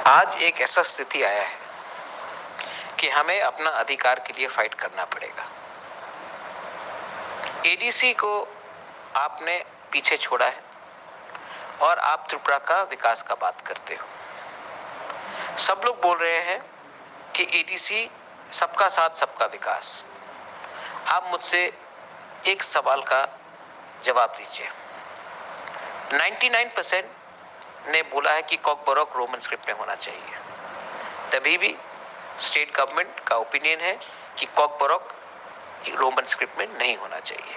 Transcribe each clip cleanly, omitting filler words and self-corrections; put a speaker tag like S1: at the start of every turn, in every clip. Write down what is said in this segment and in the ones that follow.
S1: आज एक ऐसा स्थिति आया है कि हमें अपना अधिकार के लिए फाइट करना पड़ेगा। एडीसी को आपने पीछे छोड़ा है और आप त्रिपुरा का विकास का बात करते हो। सब लोग बोल रहे हैं कि एडीसी सबका साथ सबका विकास। आप मुझसे एक सवाल का जवाब दीजिए। 99% ने बोला है कि कॉकबोरोक रोमन स्क्रिप्ट में होना चाहिए। तभी भी स्टेट गवर्नमेंट का ओपिनियन है कि कॉकबोरोक रोमन स्क्रिप्ट में नहीं होना चाहिए।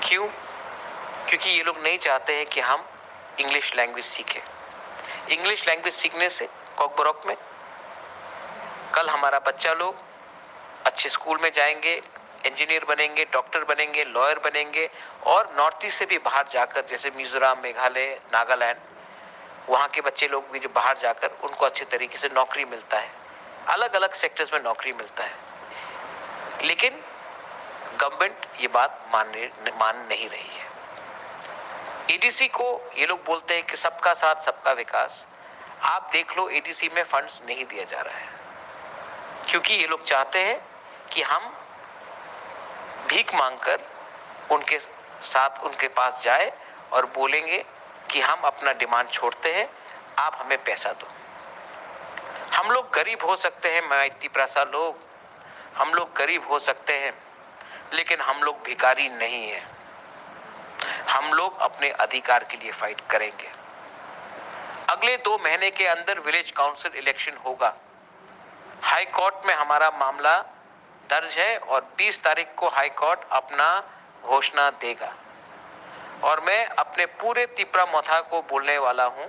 S1: क्यों? क्योंकि ये लोग नहीं चाहते हैं कि हम इंग्लिश लैंग्वेज सीखें। इंग्लिश लैंग्वेज सीखने से कॉकबोरोक में कल हमारा बच्चा लोग अच्छे स्कूल में जाएंगे, इंजीनियर बनेंगे, डॉक्टर बनेंगे, लॉयर बनेंगे और नॉर्थ ईस्ट से भी बाहर जाकर, जैसे मिजोरम, मेघालय, नागालैंड, वहाँ के बच्चे लोग भी जो बाहर जाकर उनको अच्छे तरीके से नौकरी मिलता है, अलग अलग सेक्टर्स में नौकरी मिलता है। लेकिन गवर्नमेंट ये बात मान नहीं रही है। एडीसी को ये लोग बोलते हैं कि सबका साथ सबका विकास। आप देख लो, एडीसी में फंड्स नहीं दिया जा रहा है क्योंकि ये लोग चाहते हैं कि हम भीख मांगकर उनके साथ उनके पास जाए और बोलेंगे कि हम अपना डिमांड छोड़ते हैं, आप हमें पैसा दो। हम लोग गरीब हो सकते हैं, माइती प्रासा लोग, हम लोग गरीब हो सकते हैं, लेकिन हम लोग भिखारी नहीं हैं। हम लोग अपने अधिकार के लिए फाइट करेंगे। अगले 2 महीने के अंदर विलेज काउंसिल इलेक्शन होगा। हाई कोर्ट में हमारा मामला दर्ज है और 20 तारीख को हाई कोर्ट अपना घोषणा देगा। और मैं अपने पूरे त्रिपुरा मोथा को बोलने वाला हूं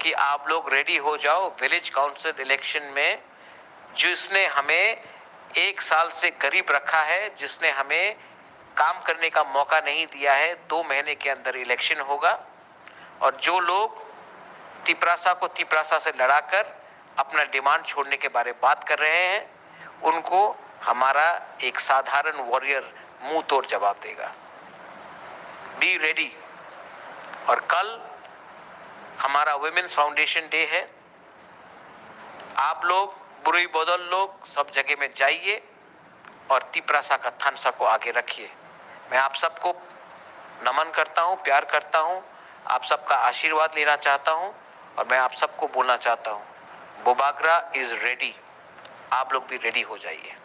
S1: कि आप लोग रेडी हो जाओ। विलेज काउंसिल इलेक्शन में जिसने हमें 1 साल से गरीब रखा है, जिसने हमें काम करने का मौका नहीं दिया है, 2 महीने के अंदर इलेक्शन होगा। और जो लोग तिपरासा को तिपरासा से लड़ाकर अपना डिमांड छोड़ने के बारे में बात कर रहे हैं, उनको हमारा एक साधारण वॉरियर मुंह तोड़ जवाब देगा। Be ready. और कल हमारा वुमेन्स फाउंडेशन डे है। आप लोग, बुरी बदल लोग, सब जगह में जाइए और तिपरासा का थानसा को आगे रखिए। मैं आप सबको नमन करता हूं, प्यार करता हूं, आप सबका आशीर्वाद लेना चाहता हूं और मैं आप सबको बोलना चाहता हूं, बोबागरा इज रेडी। आप लोग भी रेडी हो जाइए।